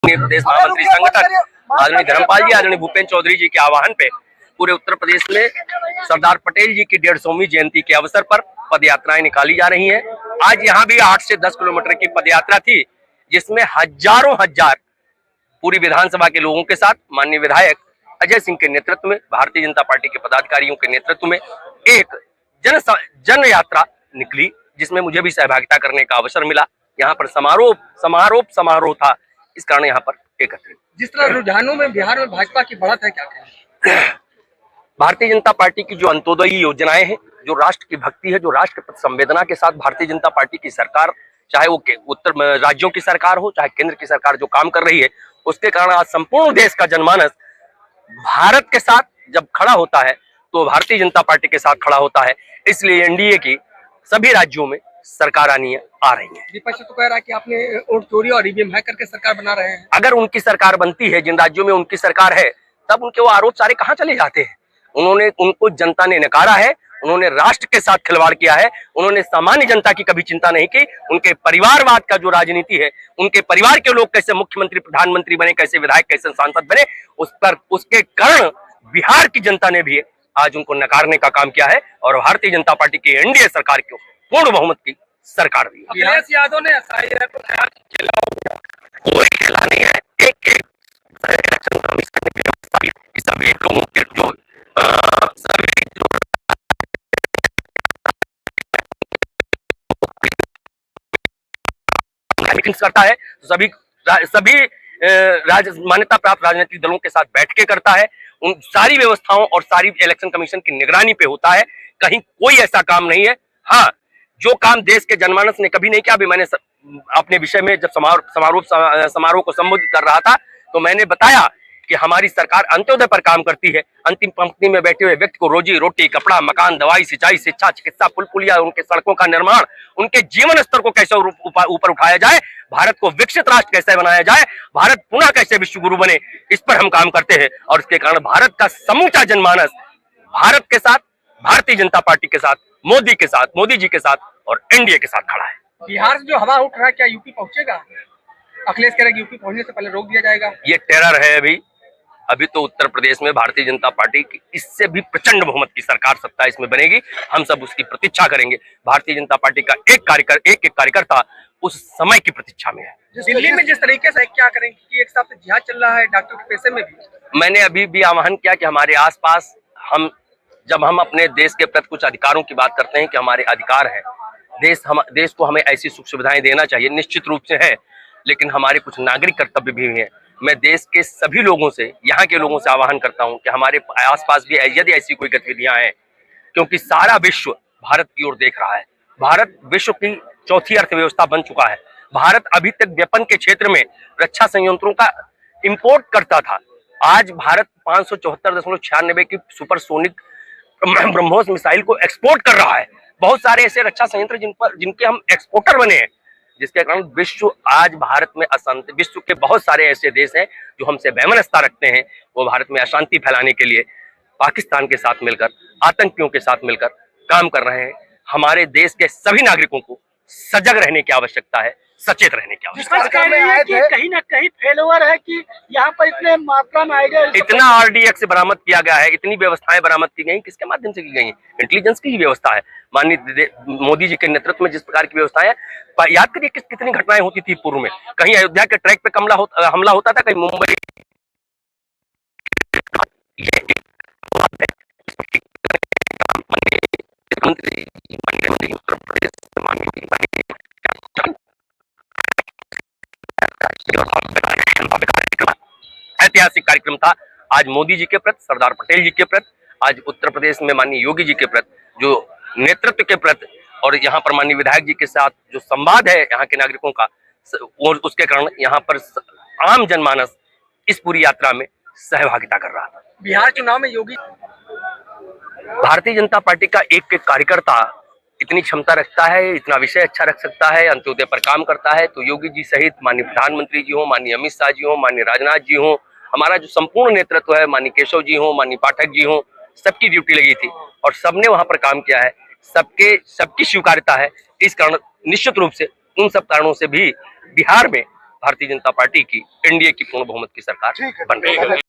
प्रदेश महामंत्री संगठन आदरणीय धर्मपाल जी, आदरणीय भूपेंद्र चौधरी जी के आह्वान पे पूरे उत्तर प्रदेश में सरदार पटेल जी की 150वीं जयंती के अवसर पर पद यात्राएं निकाली जा रही हैं। आज यहाँ भी 8 से 10 किलोमीटर की पद यात्रा थी, जिसमें हजारों हजार पूरी विधानसभा के लोगों के साथ माननीय विधायक अजय सिंह के नेतृत्व में, भारतीय जनता पार्टी के पदाधिकारियों के नेतृत्व में एक जन यात्रा निकली, जिसमें मुझे भी सहभागिता करने का अवसर मिला। यहाँ पर समारोह था, इस कारण यहाँ पर एकत्रित। जिस तरह रुझानों में बिहार में भाजपा की बढ़त है, क्या कहेंगे? भारतीय जनता पार्टी की जो अंत्योदयी योजनाएं हैं, जो राष्ट्र की भक्ति है, जो राष्ट्र के संवेदना के साथ भारतीय जनता पार्टी की सरकार, चाहे वो उत्तर राज्यों की सरकार हो, चाहे केंद्र की सरकार जो काम कर रही है, उसके कारण आज संपूर्ण देश का जनमानस भारत के साथ जब खड़ा होता है तो भारतीय जनता पार्टी के साथ खड़ा होता है। इसलिए एनडीए की सभी राज्यों में सरकार आ रही है। विपक्ष तो कह रहा है कि आपने वोट चोरी और ईवीएम हैक करके सरकार बना रहे हैं। अगर उनकी सरकार बनती है, जिन राज्यों में उनकी सरकार है, तब उनके वो आरोप सारे कहाँ चले जाते हैं? उनको जनता ने नकारा है, उन्होंने राष्ट्र के साथ खिलवाड़ किया है, उन्होंने सामान्य जनता की कभी चिंता नहीं की। उनके परिवारवाद का जो राजनीति है, उनके परिवार के लोग कैसे मुख्यमंत्री प्रधानमंत्री बने, कैसे विधायक, कैसे सांसद बने, उसके कारण बिहार की जनता ने भी आज उनको नकारने का काम किया है और भारतीय जनता पार्टी की एनडीए सरकार को पूर्ण बहुमत की सरकार दी। अखिलेश यादव ने कोई खेला नहीं है। एक सभी लोगों के जो करता है, सभी मान्यता प्राप्त राजनीतिक दलों के साथ बैठ के करता है, उन सारी व्यवस्थाओं और सारी इलेक्शन कमीशन की निगरानी पे होता है। कहीं कोई ऐसा काम नहीं है। हाँ, जो काम देश के जनमानस ने कभी नहीं किया, अभी मैंने अपने विषय में जब समारोह को संबोधित कर रहा था तो मैंने बताया कि हमारी सरकार अंत्योदय पर काम करती है। अंतिम पंक्ति में बैठे हुए व्यक्ति को रोजी रोटी, कपड़ा, मकान, दवाई, सिंचाई, शिक्षा, चिकित्सा, पुल पुलिया, उनके सड़कों का निर्माण, उनके जीवन स्तर को कैसे ऊपर उठाया जाए, भारत को विकसित राष्ट्र कैसे बनाया जाए, भारत पुनः कैसे विश्व गुरु बने, इस पर हम काम करते हैं। और इसके कारण भारत का समूचा जनमानस भारत के साथ, भारतीय जनता पार्टी के साथ, मोदी के साथ, मोदी जी के साथ और एनडीए के साथ खड़ा है। बिहार से जो हवा उठ रहा है, क्या यूपी पहुंचेगा? अखिलेश कह रहे हैं यूपी पहुंचने से पहले रोक दिया जाएगा। ये टेरर है। अभी तो उत्तर प्रदेश में भारतीय जनता पार्टी की इससे भी प्रचंड बहुमत की सरकार सत्ता इसमें बनेगी। हम सब उसकी प्रतीक्षा करेंगे। भारतीय जनता पार्टी का एक कार्यकर्ता उस समय की प्रतीक्षा में है। दिल्ली में जिस तरीके से क्या करेंगे कि एक साथ जिहाद चल रहा है डॉक्टर के पैसे में भी, मैंने अभी भी आह्वान किया कि हमारे आसपास जब हम अपने देश के प्रति कुछ अधिकारों की बात करते हैं कि हमारे अधिकार है, देश को हमें ऐसी सुख सुविधाएं देना चाहिए, निश्चित रूप से है, लेकिन हमारे कुछ नागरिक कर्तव्य भी हैं। मैं देश के सभी लोगों से, यहाँ के लोगों से आह्वान करता हूँ कि हमारे आसपास भी यदि ऐसी कोई गतिविधियां हैं, क्योंकि सारा विश्व भारत की ओर देख रहा है। भारत विश्व की चौथी अर्थव्यवस्था बन चुका है। भारत अभी तक वेपन के क्षेत्र में रक्षा संयंत्रों का इंपोर्ट करता था। आज भारत 574.96 की सुपरसोनिक ब्रह्मोस मिसाइल को एक्सपोर्ट कर रहा है। बहुत सारे ऐसे रक्षा संयंत्र जिनके हम एक्सपोर्टर बने हैं, जिसके कारण विश्व आज भारत में अशांति, विश्व के बहुत सारे ऐसे देश हैं जो हमसे वैमनस्यता रखते हैं, वो भारत में अशांति फैलाने के लिए पाकिस्तान के साथ मिलकर, आतंकियों के साथ मिलकर काम कर रहे हैं। हमारे देश के सभी नागरिकों को सजग रहने की आवश्यकता है, सचेत रहने की आवश्यकता है। कहीं ना कहीं फेलोवर है कि यहाँ पर इतने मात्रा में इतना आरडीएक्स बरामद किया गया है, इतनी व्यवस्थाएं बरामद की गई, किसके माध्यम से की गई? इंटेलिजेंस की ही व्यवस्था है। माननीय मोदी जी के नेतृत्व में जिस प्रकार की व्यवस्था है, याद करिए कितनी घटनाएं होती थी पूर्व में। कहीं अयोध्या के ट्रैक पे हमला होता था, कहीं मुंबई। ऐतिहासिक कार्यक्रम था आज मोदी जी के प्रति, सरदार पटेल जी के प्रति, आज उत्तर प्रदेश में माननीय योगी जी के प्रति, जो नेतृत्व के प्रति, और यहाँ पर माननीय विधायक जी के साथ जो संवाद है यहाँ के नागरिकों का, और उसके कारण यहाँ पर आम जनमानस इस पूरी यात्रा में सहभागिता कर रहा था। बिहार चुनाव में योगी, भारतीय जनता पार्टी का एक कार्यकर्ता इतनी क्षमता रखता है, इतना विषय अच्छा रख सकता है, अंत्योदय पर काम करता है, तो योगी जी सहित माननीय प्रधानमंत्री जी हो, माननीय अमित शाह जी हो, माननीय राजनाथ जी हो, हमारा जो संपूर्ण नेतृत्व है, माननीय केशव जी हो, माननीय पाठक जी हो, सबकी ड्यूटी लगी थी और सबने वहां पर काम किया है। सबकी स्वीकार्यता है। इस कारण निश्चित रूप से उन सब कारणों से भी बिहार में भारतीय जनता पार्टी की एनडीए की पूर्ण बहुमत की सरकार ठीक है, बन रही है।